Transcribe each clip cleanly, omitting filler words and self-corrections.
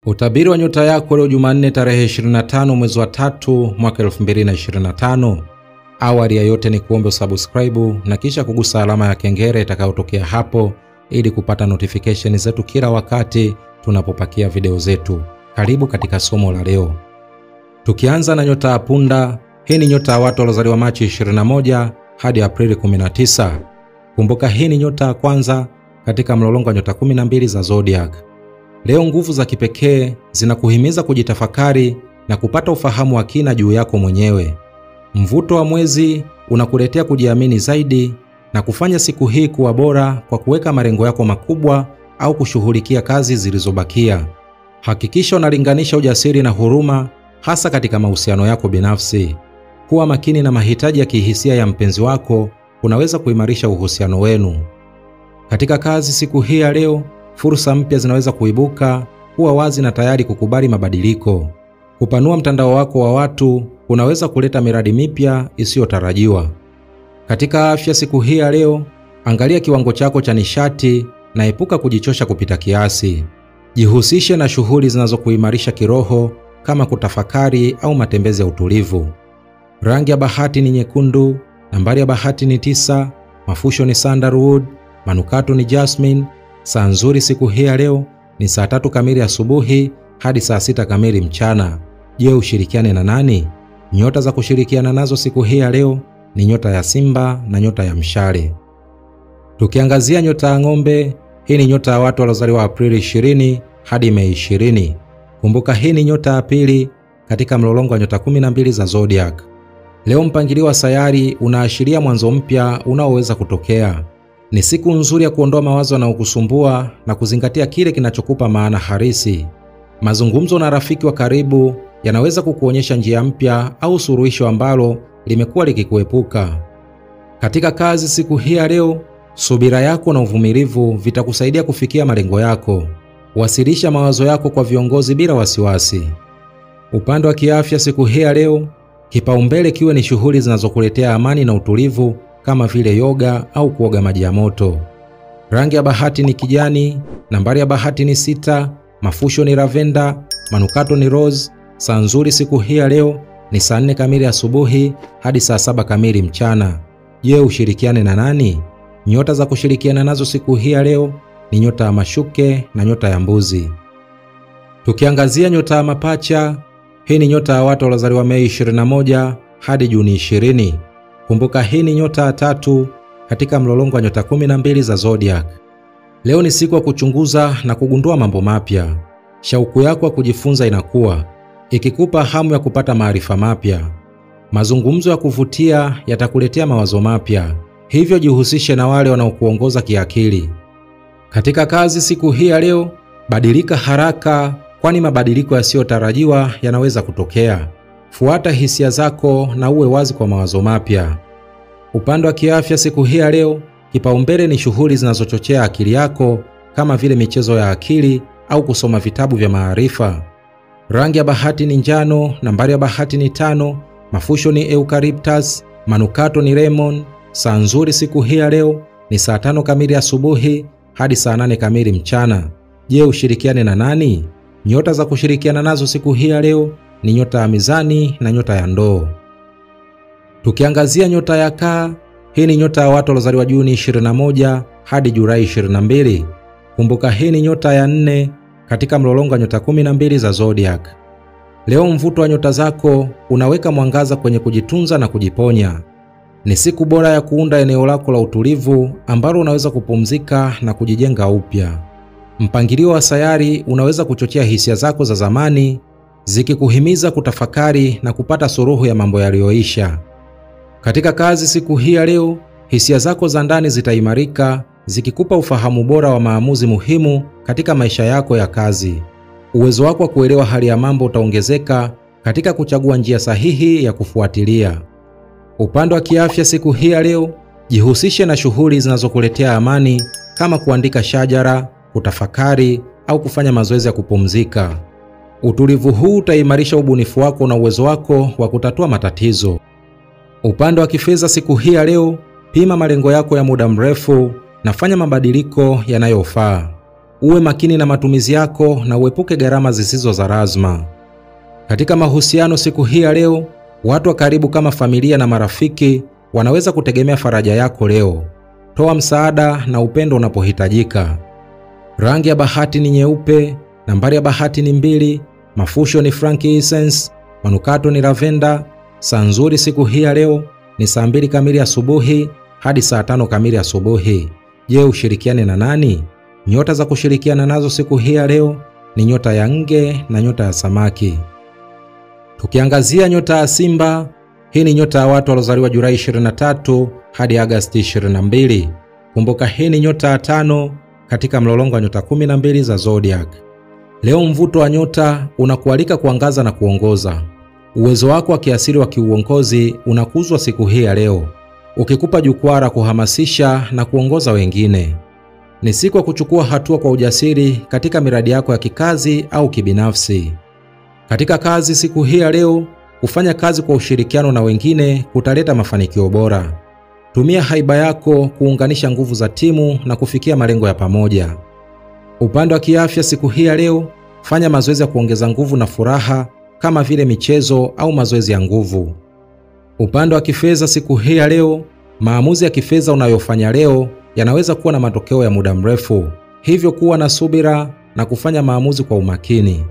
Utabiri wa nyota yako leo Jumanne tarehe 25 mwezi wa 3 mwaka 2025. Awali ya yote ni kuombe subscribe na kisha kugusa alama ya kengele itakayotokea hapo ili kupata notification zetu kila wakati tunapopakia video zetu. Karibu katika somo la leo. Tukianza na nyota ya punda, hii ni nyota ya watu waliozaliwa Machi 21 hadi Aprili 19. Kumbuka hii ni nyota ya kwanza katika mlolongo wa nyota 12 za zodiac. Leo nguvu za kipekee zinakuhimiza kujitafakari na kupata ufahamu wa kina juu yako mwenyewe. Mvuto wa mwezi unakuletea kujiamini zaidi na kufanya siku hii kuwa bora kwa kuweka malengo yako makubwa au kushughulikia kazi zilizobakia. Hakikisha unalinganisha ujasiri na huruma hasa katika mahusiano yako binafsi. Kuwa makini na mahitaji ya kihisia ya mpenzi wako unaweza kuimarisha uhusiano wenu. Katika kazi siku hii ya leo, fursa mpya zinaweza kuibuka. Kuwa wazi na tayari kukubali mabadiliko. Kupanua mtandao wako wa watu unaweza kuleta miradi mipya isiyotarajiwa. Katika afya siku hii ya leo, angalia kiwango chako cha nishati na epuka kujichosha kupita kiasi. Jihusishe na shughuli zinazokuimarisha kiroho kama kutafakari au matembezi ya utulivu. Rangi ya bahati ni nyekundu, nambari ya bahati ni 9, mafusho ni sandalwood, manukato ni jasmine. Saa nzuri siku hii ya leo ni saa 3 kamili asubuhi hadi saa 6 kamili mchana. Je, ushirikiane na nani? Nyota za kushirikiana nazo siku hii ya leo ni nyota ya Simba na nyota ya Mshale. Tukiangazia nyota ya ng'ombe, hii ni nyota ya watu waliozaliwa Aprili 20 hadi Mei 20. Kumbuka hii ni nyota ya pili katika mlolongo wa nyota 12 za zodiac. Leo mpangilio wa sayari unaashiria mwanzo mpya unaoweza kutokea. Ni siku nzuri ya kuondoa mawazo yanayokusumbua na kuzingatia kile kinachokupa maana halisi. Mazungumzo na rafiki wa karibu yanaweza kukuonyesha njia mpya au suluhisho ambalo limekuwa likikuepuka. Katika kazi siku hii ya leo, subira yako na uvumilivu vitakusaidia kufikia malengo yako. Wasilisha mawazo yako kwa viongozi bila wasiwasi. Upande wa kiafya siku hii ya leo, kipaumbele kiwe ni shughuli zinazokuletea amani na utulivu kama vile yoga au kuoga maji ya moto. Rangi ya bahati ni kijani, nambari ya bahati ni 6, mafusho ni lavenda, manukato ni rose. Saa nzuri siku hii ya leo ni saa 4 kamili asubuhi hadi saa 7 kamili mchana. Je, ushirikiane na nani? Nyota za kushirikiana nazo siku hii ya leo ni nyota ya mashuke na nyota ya mbuzi. Tukiangazia nyota ya mapacha, hii ni nyota ya watu waliozaliwa Mei 21 hadi Juni 20. Kumbuka hii ni nyota ya 3 katika mlolongo wa nyota 12 za zodiac. Leo ni siku ya kuchunguza na kugundua mambo mapya. Shauku yako ya kujifunza inakuwa, ikikupa hamu ya kupata maarifa mapya. Mazungumzo ya kuvutia yatakuletea mawazo mapya, hivyo jihusishe na wale wanaokuongoza kiakili. Katika kazi siku hii ya leo, badilika haraka kwani mabadiliko yasiyotarajiwa yanaweza kutokea. Fuata hisia zako na uwe wazi kwa mawazo mapya. Upande wa kiafya siku hii ya leo, kipaumbele ni shughuli zinazochochea akili yako kama vile michezo ya akili au kusoma vitabu vya maarifa. Rangi ya bahati ni njano, nambari ya bahati ni 5, mafusho ni eucalyptus, manukato ni lemon. Saa nzuri siku hii ya leo ni saa 5 kamili asubuhi hadi saa 8 kamili mchana. Je, ushirikiane na nani? Nyota za kushirikiana nazo siku hii ya leo ni nyota ya mizani na nyota ya ndoo. Tukiangazia nyota ya kaa, hii ni nyota ya watu waliozaliwa Juni 21 hadi Julai 22. Kumbuka hii ni nyota ya 4 katika mlolongo wa nyota 12 za zodiac. Leo mvuto wa nyota zako unaweka mwangaza kwenye kujitunza na kujiponya. Ni siku bora ya kuunda eneo lako la utulivu ambalo unaweza kupumzika na kujijenga upya. Mpangilio wa sayari unaweza kuchochea hisia zako za zamani, zikikuhimiza kutafakari na kupata suluhu ya mambo yaliyoisha. Katika kazi siku hii ya leo, hisia zako za ndani zitaimarika, zikikupa ufahamu bora wa maamuzi muhimu katika maisha yako ya kazi. Uwezo wako wa kuelewa hali ya mambo utaongezeka katika kuchagua njia sahihi ya kufuatilia. Upande wa kiafya siku hii ya leo, jihusishe na shughuli zinazokuletea amani kama kuandika shajara, kutafakari au kufanya mazoezi ya kupumzika. Utulivu huu utaimarisha ubunifu wako na uwezo wako wa kutatua matatizo. Upande wa kifedha siku hii ya leo, pima malengo yako ya muda mrefu na fanya mabadiliko yanayofaa. Uwe makini na matumizi yako na uepuke gharama zisizo za lazima. Katika mahusiano siku hii ya leo, watu wa karibu kama familia na marafiki wanaweza kutegemea faraja yako leo. Toa msaada na upendo unapohitajika. Rangi ya bahati ni nyeupe, nambari ya bahati ni 2, mafusho ni frankincense, manukato ni lavender. Saa nzuri siku hii ya leo ni saa 2 kamili asubuhi hadi saa 5 kamili asubuhi. Je, ushirikiane na nani? Nyota za kushirikiana nazo siku hii ya leo ni nyota ya Nge na nyota ya Samaki. Tukiangazia nyota ya Simba, hii ni nyota ya watu waliozaliwa Julai 23 hadi Agosti 22. Kumbuka hii ni nyota ya 5 katika mlolongo wa nyota 12 za zodiac. Leo mvuto wa nyota unakualika kuangaza na kuongoza. Uwezo wako wa kiasili wa kiuongozi unakuzwa siku hii ya leo, ukikupa jukwaa la kuhamasisha na kuongoza wengine. Ni siku ya kuchukua hatua kwa ujasiri katika miradi yako ya kikazi au kibinafsi. Katika kazi siku hii ya leo, kufanya kazi kwa ushirikiano na wengine kutaleta mafanikio bora. Tumia haiba yako kuunganisha nguvu za timu na kufikia malengo ya pamoja. Upande wa kiafya siku hii ya leo, fanya mazoezi ya kuongeza nguvu na furaha kama vile michezo au mazoezi ya nguvu. Upande wa kifedha siku hii ya leo, maamuzi ya kifedha unayofanya leo yanaweza kuwa na matokeo ya muda mrefu. Hivyo kuwa na subira na kufanya maamuzi kwa umakini.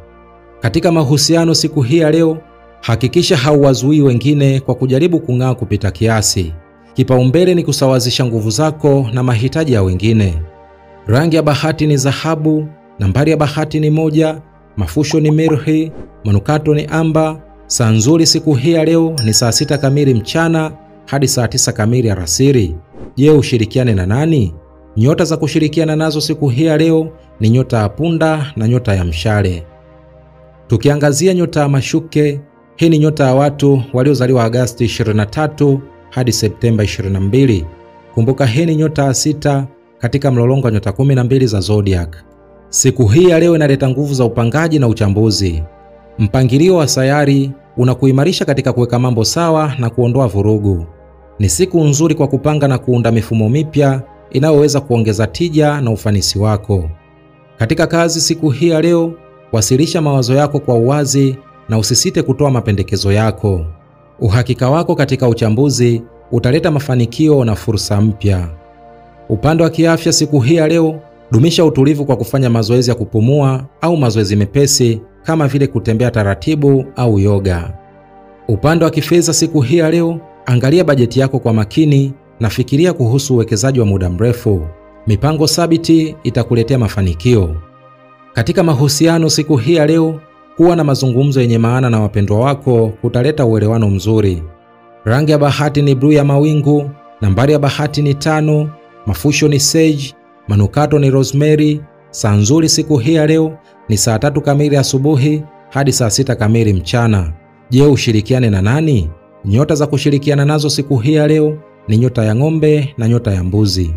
Katika mahusiano siku hii ya leo, hakikisha hauwazuii wengine kwa kujaribu kung'aa kupita kiasi. Kipaumbele ni kusawazisha nguvu zako na mahitaji ya wengine. Rangi ya bahati ni dhahabu, nambari ya bahati ni 1, mafusho ni mirhi, manukato ni amba. Saa nzuri siku hii ya leo ni saa 6 kamili mchana hadi saa 9 kamili alasiri. Je, ushirikiane na nani? Nyota za kushirikiana nazo siku hii ya leo ni nyota ya punda na nyota ya mshale. Tukiangazia nyota ya mashuke, hii ni nyota ya watu waliozaliwa Agosti 23 hadi Septemba 22. Kumbuka hii ni nyota ya 6 katika mlolongo wa nyota 12 za zodiac. Siku hii ya leo inaleta nguvu za upangaji na uchambuzi. Mpangilio wa sayari unakuimarisha katika kuweka mambo sawa na kuondoa vurugu. Ni siku nzuri kwa kupanga na kuunda mifumo mipya inayoweza kuongeza tija na ufanisi wako. Katika kazi siku hii ya leo, wasilisha mawazo yako kwa uwazi na usisite kutoa mapendekezo yako. Uhakika wako katika uchambuzi utaleta mafanikio na fursa mpya. Upande wa kiafya siku hii ya leo, dumisha utulivu kwa kufanya mazoezi ya kupumua au mazoezi mepesi kama vile kutembea taratibu au yoga. Upande wa kifedha siku hii ya leo, angalia bajeti yako kwa makini na fikiria kuhusu uwekezaji wa muda mrefu. Mipango thabiti itakuletea mafanikio. Katika mahusiano siku hii ya leo, kuwa na mazungumzo yenye maana na wapendwa wako kutaleta uelewano mzuri. Rangi ya bahati ni bluu ya mawingu, nambari ya bahati ni 5, mafusho ni sage, manukato ni rosemary. Saa nzuri siku hii ya leo ni saa 3 kamili asubuhi hadi saa 6 kamili mchana. Je, ushirikiane na nani? Nyota za kushirikiana nazo siku hii ya leo ni nyota ya ng'ombe na nyota ya mbuzi.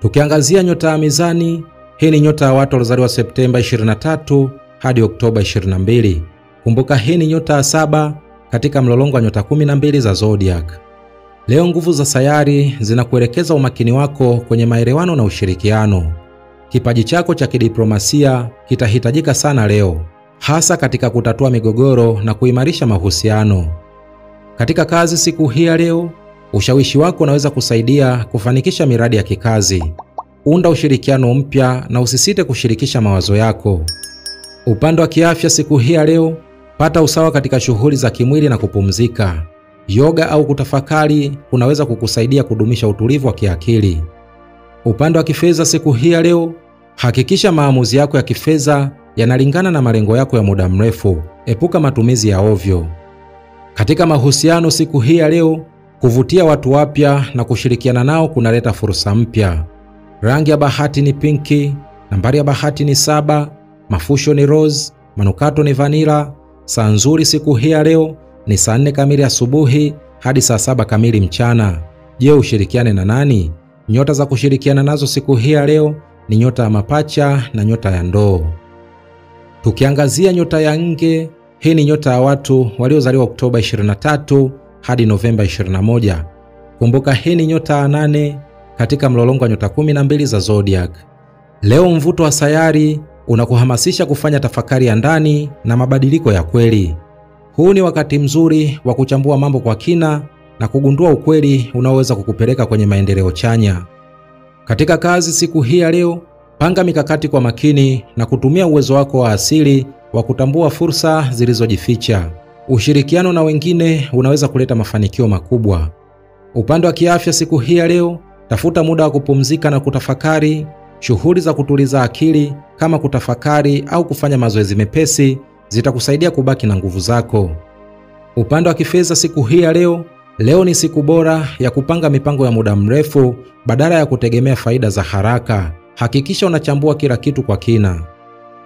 Tukiangazia nyota ya mizani, hii ni nyota ya watu waliozaliwa Septemba 23 hadi Oktoba 22. Kumbuka hii ni nyota ya 7 katika mlolongo wa nyota 12 za zodiac. Leo nguvu za sayari zinakuelekeza umakini wako kwenye maelewano na ushirikiano. Kipaji chako cha kidiplomasia kitahitajika sana leo, hasa katika kutatua migogoro na kuimarisha mahusiano. Katika kazi siku hii ya leo, ushawishi wako unaweza kusaidia kufanikisha miradi ya kikazi. Unda ushirikiano mpya na usisite kushirikisha mawazo yako. Upande wa kiafya siku hii ya leo, pata usawa katika shughuli za kimwili na kupumzika. Yoga au kutafakari kunaweza kukusaidia kudumisha utulivu wa kiakili. Upande wa kifedha siku hii ya leo, hakikisha maamuzi yako ya kifedha yanalingana na malengo yako ya muda mrefu. Epuka matumizi ya ovyo. Katika mahusiano siku hii ya leo, kuvutia watu wapya na kushirikiana nao kunaleta fursa mpya. Rangi ya bahati ni pinki, nambari ya bahati ni 7, mafusho ni rose, manukato ni vanilla. Saa nzuri siku hii ya leo ni saa 4 kamili asubuhi hadi saa 7 kamili mchana. Je, ushirikiane na nani? Nyota za kushirikiana nazo siku hii ya leo ni nyota ya mapacha na nyota ya ndoo. Tukiangazia nyota ya Nge, hii ni nyota ya watu waliozaliwa Oktoba 23 hadi Novemba 21. Kumbuka hii ni nyota ya 8 katika mlolongo wa nyota 12 za zodiac. Leo mvuto wa sayari unakuhamasisha kufanya tafakari ya ndani na mabadiliko ya kweli. Huu ni wakati mzuri wa kuchambua mambo kwa kina na kugundua ukweli unaoweza kukupeleka kwenye maendeleo chanya. Katika kazi siku hii ya leo, panga mikakati kwa makini na kutumia uwezo wako wa asili wa kutambua fursa zilizojificha. Ushirikiano na wengine unaweza kuleta mafanikio makubwa. Upande wa kiafya siku hii ya leo, tafuta muda wa kupumzika na kutafakari. Shughuli za kutuliza akili kama kutafakari au kufanya mazoezi mepesi zitakusaidia kubaki na nguvu zako. Upande wa kifedha siku hii ya leo, leo ni siku bora ya kupanga mipango ya muda mrefu badala ya kutegemea faida za haraka. Hakikisha unachambua kila kitu kwa kina.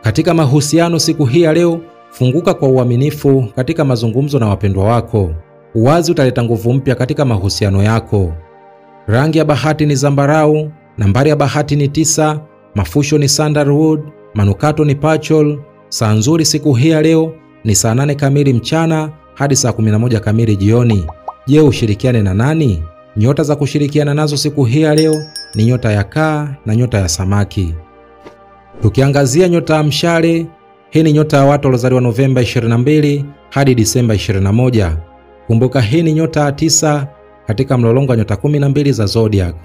Katika mahusiano siku hii ya leo, funguka kwa uaminifu katika mazungumzo na wapendwa wako. Uwazi utaleta nguvu mpya katika mahusiano yako. Rangi ya bahati ni zambarau, nambari ya bahati ni 9, mafusho ni sandalwood, manukato ni patchouli. Saa nzuri siku hii ya leo ni saa 8 kamili mchana hadi saa 11 kamili jioni. Je, ushirikiane na nani? Nyota za kushirikiana nazo siku hii ya leo ni nyota ya kaa na nyota ya samaki. Tukiangazia nyota ya mshale, hii ni nyota ya watu waliozaliwa Novemba 22 hadi Disemba 21. Kumbuka hii ni nyota ya 9 katika mlolongo wa nyota 12 za zodiac.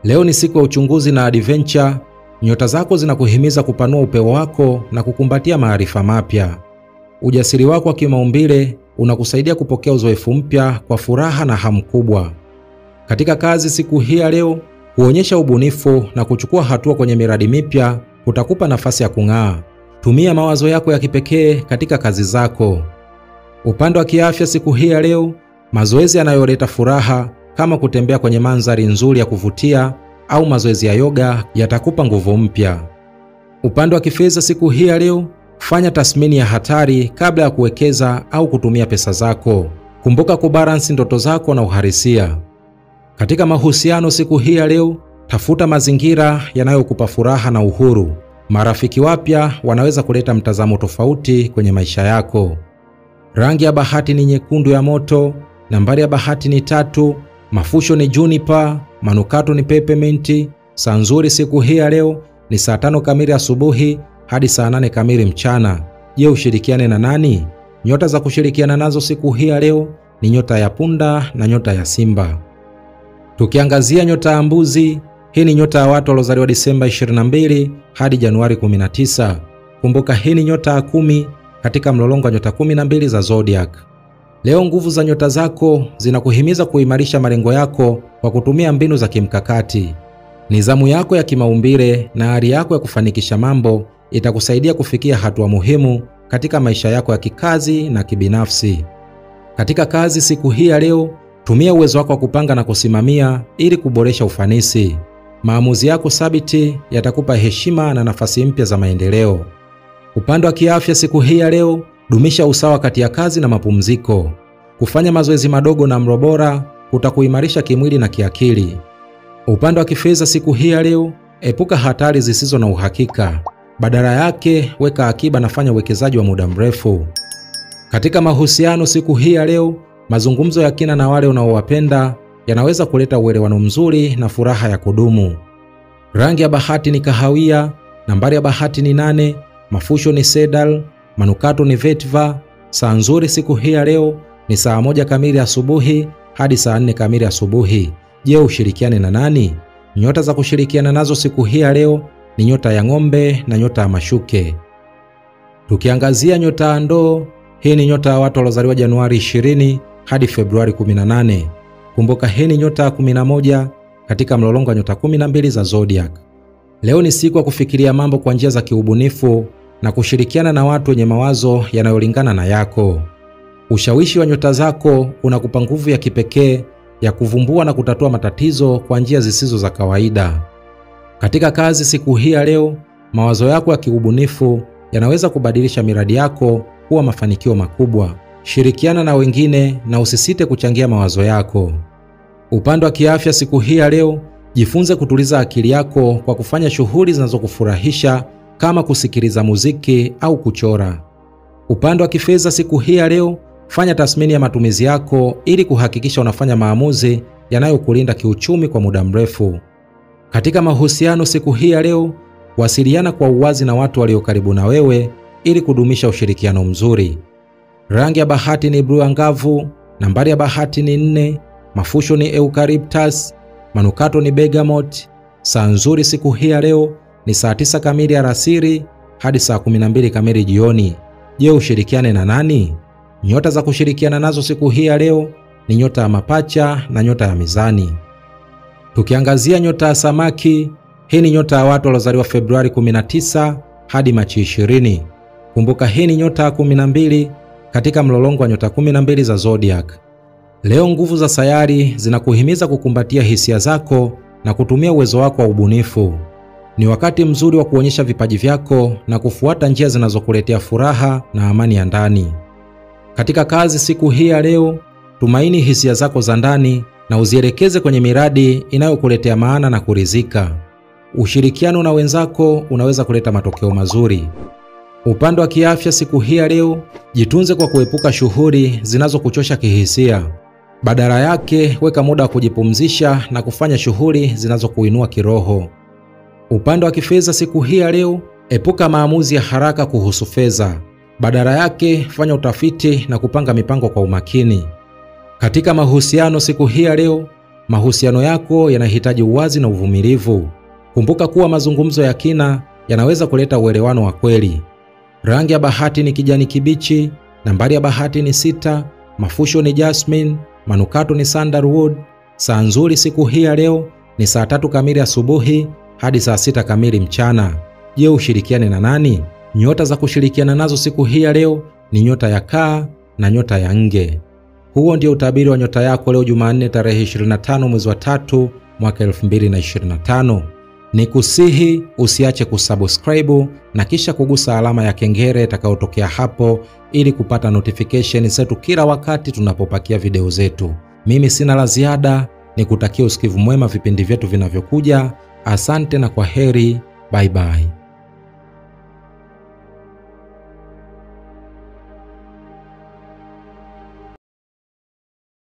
Leo ni siku ya uchunguzi na adventure. Nyota zako zinakuhimiza kupanua upeo wako na kukumbatia maarifa mapya. Ujasiri wako wa kimaumbile unakusaidia kupokea uzoefu mpya kwa furaha na hamu kubwa. Katika kazi siku hii ya leo, kuonyesha ubunifu na kuchukua hatua kwenye miradi mipya kutakupa nafasi ya kung'aa. Tumia mawazo yako ya kipekee katika kazi zako. Upande wa kiafya siku hii ya leo, mazoezi yanayoleta furaha kama kutembea kwenye mandhari nzuri ya kuvutia au mazoezi ya yoga yatakupa nguvu mpya. Upande wa kifedha siku hii ya leo, fanya tathmini ya hatari kabla ya kuwekeza au kutumia pesa zako. Kumbuka kubalance ndoto zako na uhalisia. Katika mahusiano siku hii ya leo, tafuta mazingira yanayokupa furaha na uhuru. Marafiki wapya wanaweza kuleta mtazamo tofauti kwenye maisha yako. Rangi ya bahati ni nyekundu ya moto, nambari ya bahati ni 3, mafusho ni juniper, manukato ni peppermint. Saa nzuri siku hii ya leo ni saa 5 kamili asubuhi hadi saa 8 kamili mchana. Je, ushirikiane na nani? Nyota za kushirikiana nazo siku hii ya leo ni nyota ya punda na nyota ya simba. Tukiangazia nyota ya mbuzi, hii ni nyota ya watu waliozaliwa Disemba 22 hadi Januari 19. Kumbuka hii ni nyota ya 10 katika mlolongo wa nyota 12 za zodiac. Leo nguvu za nyota zako zinakuhimiza kuimarisha malengo yako kwa kutumia mbinu za kimkakati. Nidhamu yako ya kimaumbile na hali yako ya kufanikisha mambo itakusaidia kufikia hatua muhimu katika maisha yako ya kikazi na kibinafsi. Katika kazi siku hii ya leo, tumia uwezo wako wa kupanga na kusimamia ili kuboresha ufanisi. Maamuzi yako thabiti yatakupa heshima na nafasi mpya za maendeleo. Upande wa kiafya siku hii ya leo, dumisha usawa kati ya kazi na mapumziko. Kufanya mazoezi madogo na mlo bora kutakuimarisha kimwili na kiakili. Upande wa kifedha siku hii ya leo, epuka hatari zisizo na uhakika. Badala yake, weka akiba na fanya uwekezaji wa muda mrefu. Katika mahusiano siku hii ya leo, mazungumzo ya kina na wale unaowapenda yanaweza kuleta uelewano mzuri na furaha ya kudumu. Rangi ya bahati ni kahawia, nambari ya bahati ni 8, mafusho ni cedar, manukato ni vetiver. Saa nzuri siku hii ya leo ni saa 1 kamili asubuhi hadi saa 4 kamili asubuhi. Je, ushirikiane na nani? Nyota za kushirikiana nazo siku hii ya leo ni nyota ya ng'ombe na nyota ya mashuke. Tukiangazia nyota ya ndoo, hii ni nyota ya watu waliozaliwa Januari 20 hadi Februari 18. Kumbuka hii ni nyota ya 11 katika mlolongo wa nyota 12 za zodiac. Leo ni siku ya kufikiria mambo kwa njia za kiubunifu na kushirikiana na watu wenye mawazo yanayolingana na yako. Ushawishi wa nyota zako unakupa nguvu ya kipekee ya kuvumbua na kutatua matatizo kwa njia zisizo za kawaida. Katika kazi siku hii ya leo, mawazo yako ya kiubunifu yanaweza kubadilisha miradi yako kuwa mafanikio makubwa. Shirikiana na wengine na usisite kuchangia mawazo yako. Upande wa kiafya siku hii ya leo, jifunze kutuliza akili yako kwa kufanya shughuli zinazokufurahisha kama kusikiliza muziki au kuchora. Upande wa kifedha siku hii ya leo, fanya tathmini ya matumizi yako ili kuhakikisha unafanya maamuzi yanayokulinda kiuchumi kwa muda mrefu. Katika mahusiano siku hii ya leo, Wasiliana kwa uwazi na watu walio karibu na wewe ili kudumisha ushirikiano mzuri. Rangi ya bahati ni bluu angavu. Nambari ya bahati ni 4. Mafusho ni eucalyptus. Manukato ni bergamot. Saa nzuri siku hii ya leo ni saa 9 kamili alasiri hadi saa 12 kamili jioni. Je, ushirikiane na nani? Nyota za kushirikiana nazo siku hii ya leo ni nyota ya mapacha na nyota ya mizani. Tukiangazia nyota ya samaki, hii ni nyota ya watu waliozaliwa Februari 19 hadi Machi 20. Kumbuka hii ni nyota ya 12 katika mlolongo wa nyota 12 za zodiac. Leo nguvu za sayari zinakuhimiza kukumbatia hisia zako na kutumia uwezo wako wa ubunifu. Ni wakati mzuri wa kuonyesha vipaji vyako na kufuata njia zinazokuletea furaha na amani ya ndani. Katika kazi siku hii ya leo, tumaini hisia zako za ndani na uzielekeze kwenye miradi inayokuletea maana na kuridhika. Ushirikiano na wenzako unaweza kuleta matokeo mazuri. Upande wa kiafya siku hii ya leo, jitunze kwa kuepuka shughuli zinazokuchosha kihisia. Badala yake, weka muda wa kujipumzisha na kufanya shughuli zinazokuinua kiroho. Upande wa kifedha siku hii ya leo, epuka maamuzi ya haraka kuhusu fedha. Badala yake, fanya utafiti na kupanga mipango kwa umakini. Katika mahusiano siku hii ya leo, mahusiano yako yanahitaji uwazi na uvumilivu. Kumbuka kuwa mazungumzo ya kina yanaweza kuleta uelewano wa kweli. Rangi ya bahati ni kijani kibichi. Nambari ya bahati ni 6. Mafusho ni jasmine. Manukato ni sandalwood. Saa nzuri siku hii ya leo ni saa 3 kamili asubuhi hadi saa 6 kamili mchana. Je, ushirikiane na nani? Nyota za kushirikiana nazo siku hii ya leo ni nyota ya kaa na nyota ya nge. Huo ndio utabiri wa nyota yako leo Jumanne tarehe 25 mwezi wa 3 mwaka 2025. Nikusihi usiache kusubscribe na kisha kugusa alama ya kengele itakayotokea hapo ili kupata notification zetu kila wakati tunapopakia video zetu. Mimi sina la ziada, nikutakia usikivu mwema vipindi vyetu vinavyokuja. Asante na kwaheri, bye bye.